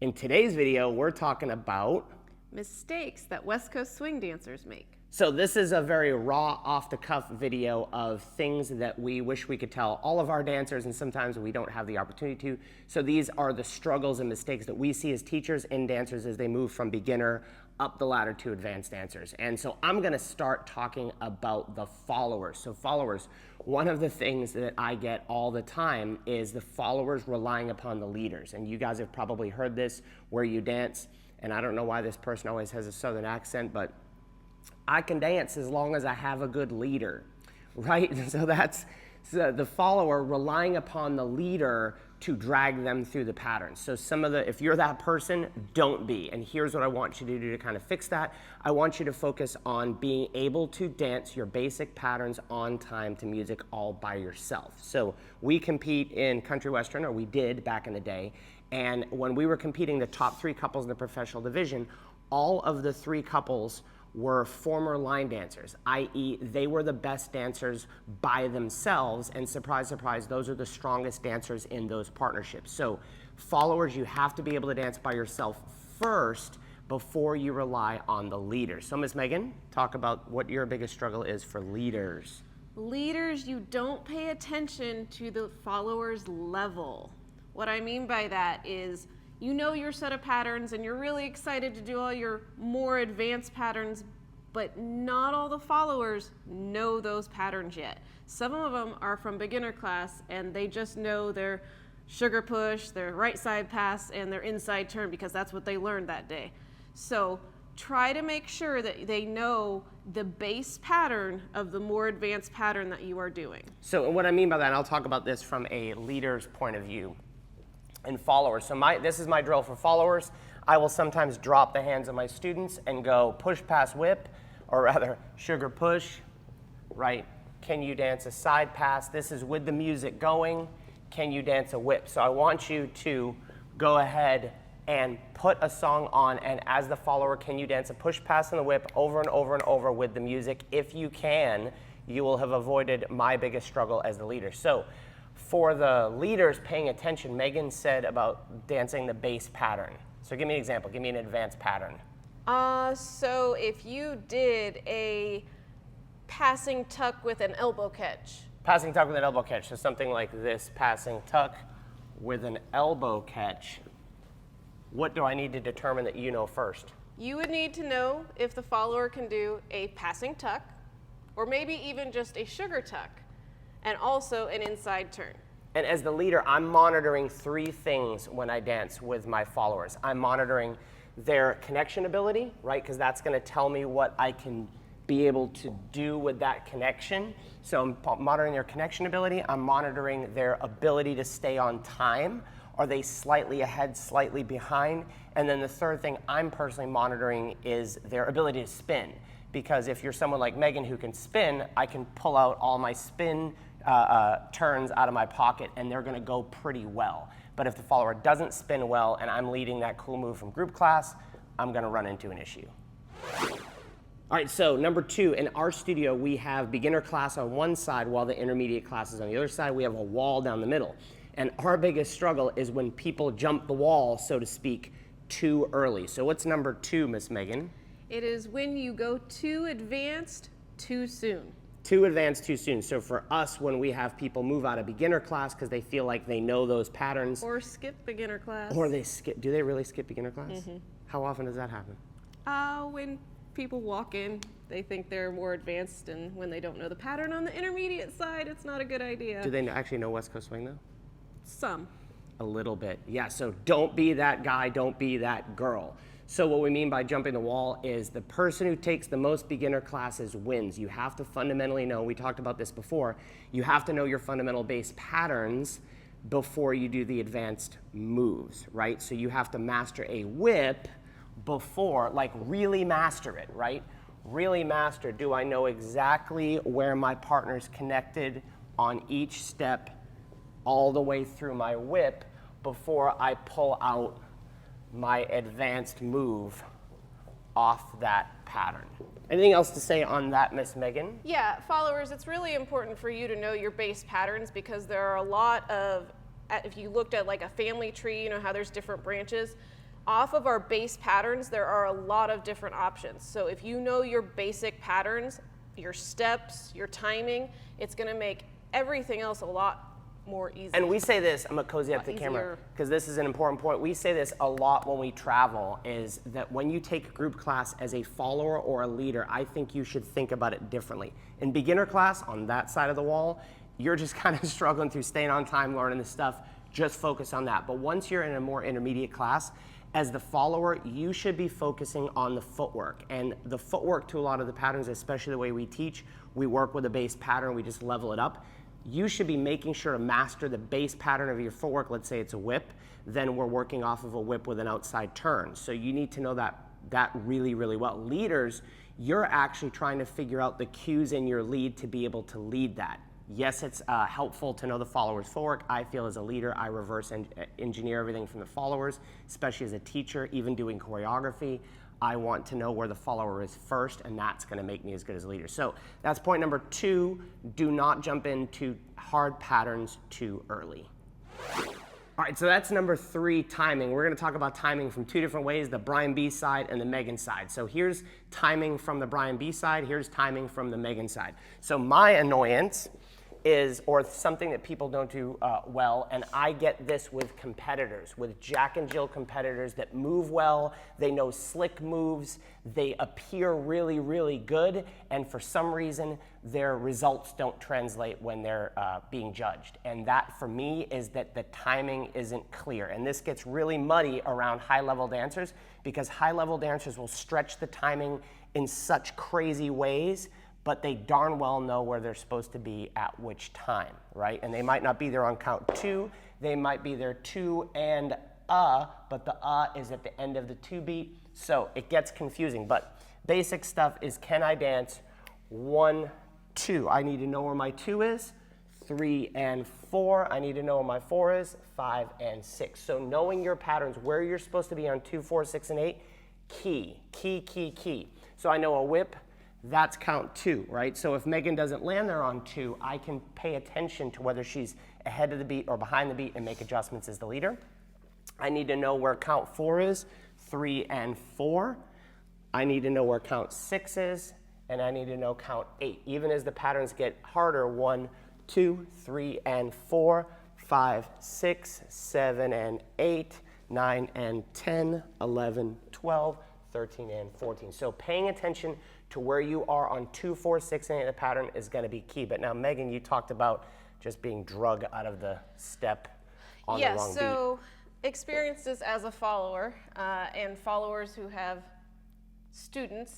In today's video, we're talking about mistakes that West Coast swing dancers make. So this is a very raw, off-the-cuff video of things that we wish we could tell all of our dancers, and sometimes we don't have the opportunity to. So these are the struggles and mistakes that we see as teachers and dancers as they move from beginner up the ladder to advanced dancers. And so I'm gonna start talking about the followers. So followers, one of the things that I get all the time is the followers relying upon the leaders. And you guys have probably heard this where you dance, and I don't know why this person always has a southern accent, but I can dance as long as I have a good leader, right? So that's the follower relying upon the leader to drag them through the patterns. So if you're that person, don't be. And here's what I want you to do to kind of fix that. I want you to focus on being able to dance your basic patterns on time to music all by yourself. So we compete in country western, or we did back in the day. And when we were competing the top 3 couples in the professional division, all of the 3 couples were former line dancers, i.e. they were the best dancers by themselves, and surprise, surprise, those are the strongest dancers in those partnerships. So followers, you have to be able to dance by yourself first before you rely on the leaders. So Ms. Megan, talk about what your biggest struggle is for leaders. Leaders, you don't pay attention to the followers' level. What I mean by that is, you know your set of patterns and you're really excited to do all your more advanced patterns, but not all the followers know those patterns yet. Some of them are from beginner class and they just know their sugar push, their right side pass, and their inside turn because that's what they learned that day. So try to make sure that they know the base pattern of the more advanced pattern that you are doing. So what I mean by that, and I'll talk about this from a leader's point of view, and followers. So this is my drill for followers. I will sometimes drop the hands of my students and go push, pass, whip, or rather sugar push, right? Can you dance a side pass? This is with the music going. Can you dance a whip? So I want you to go ahead and put a song on, and as the follower, can you dance a push, pass, and the whip over and over and over with the music? If you can, you will have avoided my biggest struggle as the leader. So for the leaders paying attention, Megan said about dancing the base pattern. So give me an example, give me an advanced pattern. So if you did a passing tuck with an elbow catch. Passing tuck with an elbow catch, so something like this, passing tuck with an elbow catch. What do I need to determine that you know first? You would need to know if the follower can do a passing tuck, or maybe even just a sugar tuck, and also an inside turn. And as the leader, I'm monitoring 3 things when I dance with my followers. I'm monitoring their connection ability, right? Because that's gonna tell me what I can be able to do with that connection. So I'm monitoring their connection ability. I'm monitoring their ability to stay on time. Are they slightly ahead, slightly behind? And then the third thing I'm personally monitoring is their ability to spin. Because if you're someone like Megan who can spin, I can pull out all my spin turns out of my pocket and they're gonna go pretty well. But if the follower doesn't spin well and I'm leading that cool move from group class, I'm gonna run into an issue. All right, so number 2, in our studio, we have beginner class on one side while the intermediate class is on the other side. We have a wall down the middle. And our biggest struggle is when people jump the wall, so to speak, too early. So what's number 2, Miss Megan? It is when you go too advanced too soon. Too advanced too soon. So for us, when we have people move out of beginner class because they feel like they know those patterns. Or skip beginner class. Or they skip, do they really skip beginner class? Mm-hmm. How often does that happen? When people walk in, they think they're more advanced, and when they don't know the pattern on the intermediate side, it's not a good idea. Do they actually know West Coast swing though? Some. A little bit, yeah. So don't be that guy, don't be that girl. So what we mean by jumping the wall is the person who takes the most beginner classes wins. You have to fundamentally know, we talked about this before, you have to know your fundamental base patterns before you do the advanced moves, right? So you have to master a whip before, like really master it, right? Really master, do I know exactly where my partner's connected on each step all the way through my whip before I pull out my advanced move off that pattern. Anything else to say on that, Miss Megan? Yeah, followers, it's really important for you to know your base patterns because there are a lot of, if you looked at like a family tree, you know how there's different branches, off of our base patterns, there are a lot of different options. So if you know your basic patterns, your steps, your timing, it's gonna make everything else a lot more easy. And we say this, I'm gonna cozy up the camera, because this is an important point. We say this a lot when we travel, is that when you take a group class as a follower or a leader, I think you should think about it differently. In beginner class, on that side of the wall, you're just kind of struggling through staying on time, learning this stuff, just focus on that. But once you're in a more intermediate class, as the follower, you should be focusing on the footwork. And the footwork to a lot of the patterns, especially the way we teach, we work with a base pattern, we just level it up. You should be making sure to master the base pattern of your footwork. Let's say it's a whip, then we're working off of a whip with an outside turn. So you need to know that really, really well. Leaders, you're actually trying to figure out the cues in your lead to be able to lead that. Yes, it's helpful to know the followers' footwork. I feel as a leader, I reverse engineer everything from the followers, especially as a teacher, even doing choreography. I want to know where the follower is first, and that's gonna make me as good as a leader. So that's point number 2, do not jump into hard patterns too early. All right, so that's number 3, timing. We're gonna talk about timing from 2 different ways, the Brian B side and the Megan side. So here's timing from the Brian B side, here's timing from the Megan side. So my annoyance is, or something that people don't do well, and I get this with competitors, with Jack and Jill competitors that move well, they know slick moves, they appear really, really good, and for some reason, their results don't translate when they're being judged. And that, for me, is that the timing isn't clear. And this gets really muddy around high-level dancers, because high-level dancers will stretch the timing in such crazy ways, but they darn well know where they're supposed to be at which time, right? And they might not be there on count 2, they might be there 2 and but the is at the end of the 2 beat, so it gets confusing. But basic stuff is, can I dance 1, 2? I need to know where my 2 is. 3 and 4, I need to know where my 4 is. 5 and 6. So knowing your patterns, where you're supposed to be on 2, 4, 6, and 8, key. So I know a whip, that's count 2, right? So if Megan doesn't land there on 2, I can pay attention to whether she's ahead of the beat or behind the beat and make adjustments as the leader. I need to know where count 4 is, 3 and 4. I need to know where count 6 is, and I need to know count 8. Even as the patterns get harder, 1, 2, 3 and 4, 5, 6, 7 and 8, 9 and 10, 11, 12, 13 and 14. So paying attention to where you are on 2, 4, 6, and 8 of the pattern is going to be key. But now, Megan, you talked about just being drug out of the step on the wrong beat. Yes, so experienced this as a follower and followers who have students.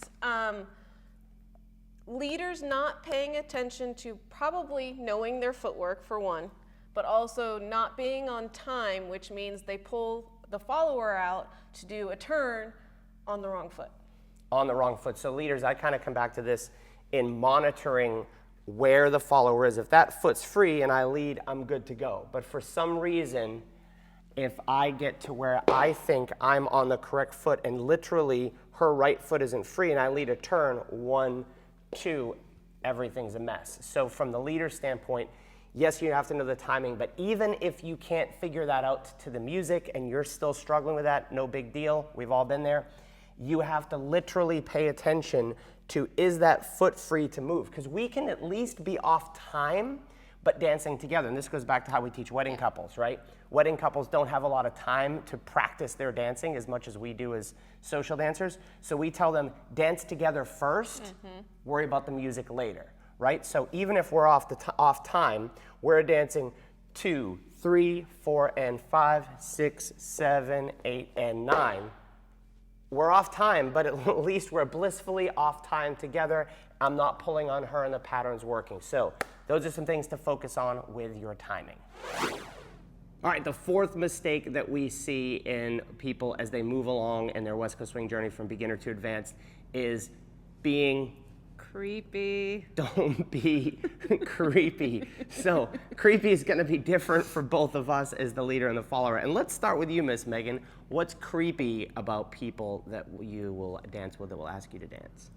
Leaders not paying attention to probably knowing their footwork, for one, but also not being on time, which means they pull the follower out to do a turn on the wrong foot. On the wrong foot. So leaders, I kind of come back to this in monitoring where the follower is. If that foot's free and I lead, I'm good to go. But for some reason, if I get to where I think I'm on the correct foot and literally her right foot isn't free and I lead a turn, 1, 2, everything's a mess. So from the leader standpoint, yes, you have to know the timing, but even if you can't figure that out to the music and you're still struggling with that, no big deal. We've all been there. You have to literally pay attention to, is that foot free to move? Because we can at least be off time, but dancing together. And this goes back to how we teach wedding couples, right? Wedding couples don't have a lot of time to practice their dancing as much as we do as social dancers. So we tell them, dance together first, worry about the music later, right? So even if we're off time, we're dancing 2, 3, 4, and 5, 6, 7, 8, and 9. We're off time, but at least we're blissfully off time together. I'm not pulling on her and the pattern's working. So those are some things to focus on with your timing. All right, the 4th mistake that we see in people as they move along in their West Coast swing journey from beginner to advanced is being creepy. Don't be creepy. So creepy is going to be different for both of us as the leader and the follower. And let's start with you, Miss Megan. What's creepy about people that you will dance with that will ask you to dance?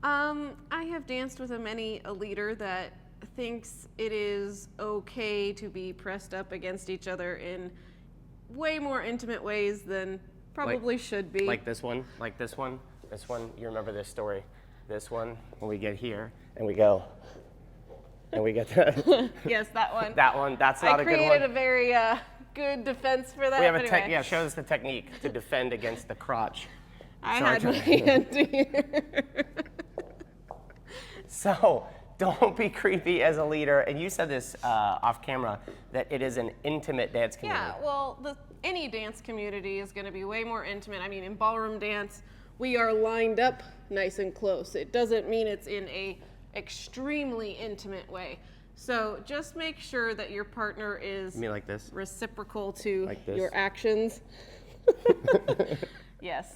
I have danced with a leader that thinks it is okay to be pressed up against each other in way more intimate ways than Probably should be. Like this one, this one. You remember this story? This one, when we get here and we go, and we get the Yes, that one. That one, that's not a good one. I created a very good defense for that. We have a anyway. yeah, show us the technique to defend against the crotch. I had my hand here. So don't be creepy as a leader. And you said this off camera, that it is an intimate dance community. Yeah, well, any dance community is going to be way more intimate. I mean, in ballroom dance, we are lined up nice and close. It doesn't mean it's in a extremely intimate way. So just make sure that your partner is You mean like this? reciprocal to Like this? your actions. Yes.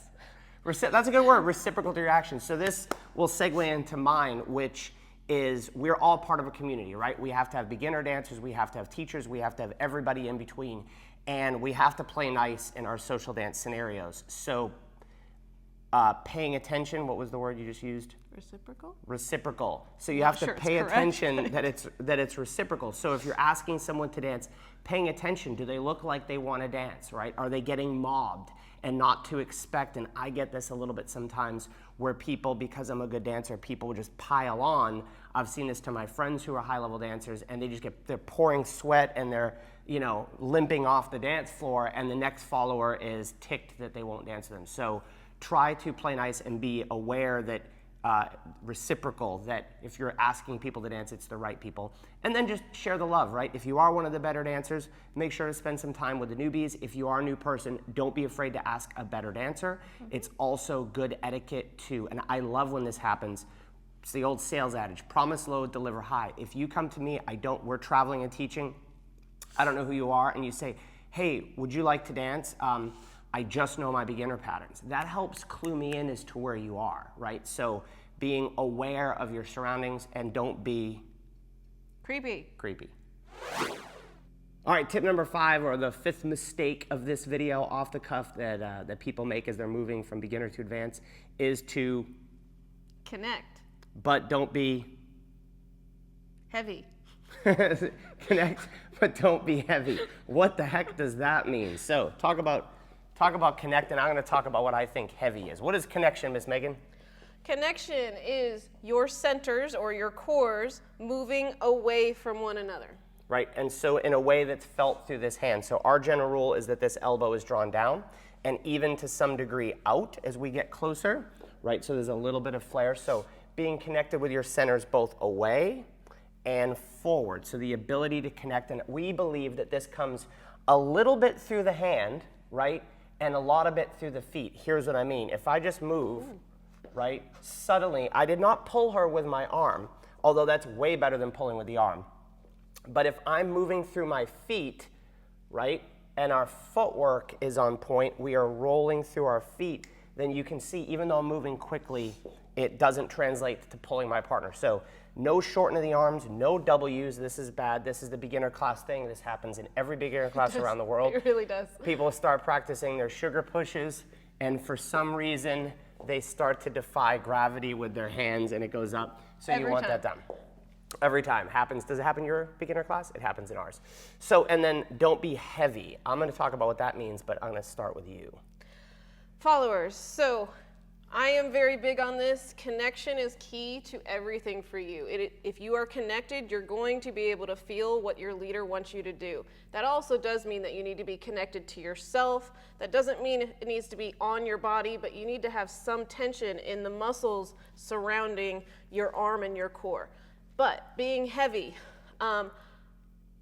That's a good word, reciprocal to your actions. So this will segue into mine, which is we're all part of a community, right? We have to have beginner dancers, we have to have teachers, we have to have everybody in between, and we have to play nice in our social dance scenarios. So paying attention, what was the word you just used? Reciprocal? Reciprocal. So you have to pay attention that it's reciprocal. So if you're asking someone to dance, paying attention, do they look like they want to dance, right? Are they getting mobbed? And not to expect, and I get this a little bit sometimes, where people, because I'm a good dancer, people will just pile on. I've seen this to my friends who are high-level dancers, and they're pouring sweat and they're, limping off the dance floor, and the next follower is ticked that they won't dance with them. So try to play nice and be aware that reciprocal, that if you're asking people to dance, it's the right people. And then just share the love, right? If you are one of the better dancers, make sure to spend some time with the newbies. If you are a new person, don't be afraid to ask a better dancer. It's also good etiquette to, and I love when this happens, it's the old sales adage, promise low, deliver high. If you come to me, we're traveling and teaching, I don't know who you are, and you say, hey, would you like to dance? I just know my beginner patterns. That helps clue me in as to where you are, right? So being aware of your surroundings and don't be creepy. All right, tip number 5, or the 5th mistake of this video off the cuff that people make as they're moving from beginner to advanced is to connect. But don't be heavy. Connect, but don't be heavy. What the heck does that mean? So talk about connect, and I'm going to talk about what I think heavy is. What is connection, Miss Megan? Connection is your centers or your cores moving away from one another. Right, and so in a way that's felt through this hand. So our general rule is that this elbow is drawn down and even to some degree out as we get closer, right? So there's a little bit of flare. So being connected with your centers both away and forward. So the ability to connect, and we believe that this comes a little bit through the hand, right? And a lot of it through the feet. Here's what I mean. If I just move, right, suddenly, I did not pull her with my arm, although that's way better than pulling with the arm. But if I'm moving through my feet, right, and our footwork is on point, we are rolling through our feet, then you can see, even though I'm moving quickly, it doesn't translate to pulling my partner. So no shorten of the arms, no W's. This is bad. This is the beginner class thing. This happens in every beginner class around the world. It really does. People start practicing their sugar pushes, and for some reason, they start to defy gravity with their hands, and it goes up. So you want that done. Every time. Happens. Does it happen in your beginner class? It happens in ours. So, and then don't be heavy. I'm going to talk about what that means, but I'm going to start with you. Followers. So I am very big on this. Connection is key to everything for you. If you are connected, you're going to be able to feel what your leader wants you to do. That also does mean that you need to be connected to yourself. That doesn't mean it needs to be on your body, but you need to have some tension in the muscles surrounding your arm and your core. But being heavy,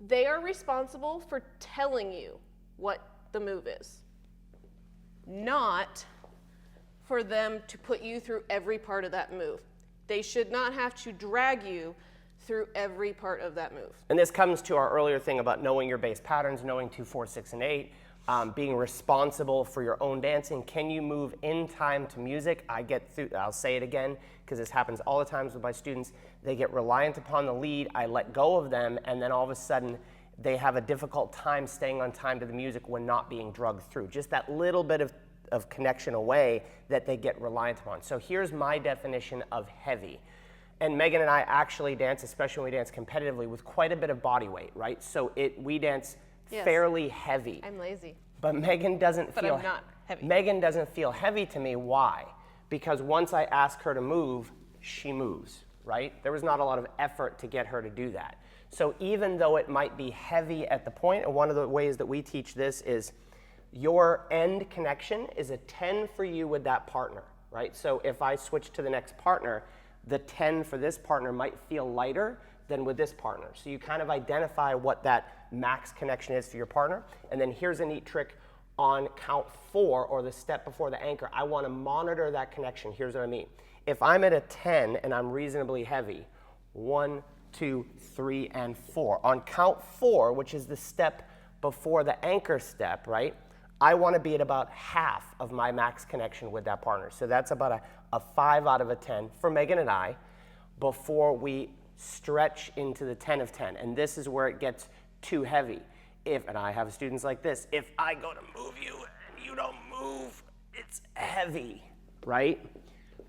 they are responsible for telling you what the move is, not for them to put you through every part of that move. They should not have to drag you through every part of that move. And this comes to our earlier thing about knowing your base patterns, knowing 2, 4, 6, and 8, being responsible for your own dancing. Can you move in time to music? I'll say it again, because this happens all the times with my students. They get reliant upon the lead, I let go of them, and then all of a sudden, they have a difficult time staying on time to the music when not being drugged through. Just that little bit of connection away that they get reliant upon. So here's my definition of heavy. And Megan and I actually dance, especially when we dance competitively, with quite a bit of body weight, right? So we dance fairly heavy. I'm lazy. But Megan doesn't But feel I'm not Heavy. Megan doesn't feel heavy to me. Why? Because once I ask her to move, she moves, right? There was not a lot of effort to get her to do that. So even though it might be heavy at the point, and one of the ways that we teach this is your end connection is a 10 for you with that partner, right? So if I switch to the next partner, the 10 for this partner might feel lighter than with this partner. So you kind of identify what that max connection is for your partner. And then here's a neat trick on count 4, or the step before the anchor. I want to monitor that connection. Here's what I mean. If I'm at a 10 and I'm reasonably heavy, 1, 2, 3, and 4. On count 4, which is the step before the anchor step, right? I want to be at about half of my max connection with that partner. So that's about a 5 out of a 10 for Megan and I before we stretch into the 10 of 10. And this is where it gets too heavy. And I have students like this, if I go to move you and you don't move, it's heavy, right?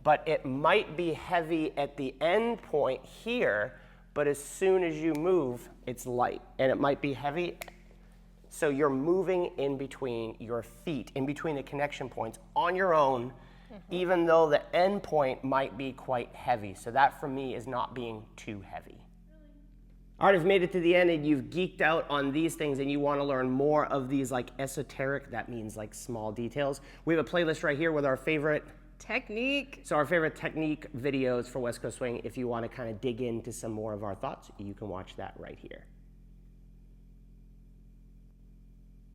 But it might be heavy at the end point here, but as soon as you move, it's light. And it might be heavy. So you're moving in between your feet, in between the connection points on your own, even though the end point might be quite heavy. So that for me is not being too heavy. All right, if you've made it to the end and you've geeked out on these things and you want to learn more of these like esoteric, that means like small details, we have a playlist right here with our favorite technique. So our favorite technique videos for West Coast Swing. If you want to kind of dig into some more of our thoughts, you can watch that right here.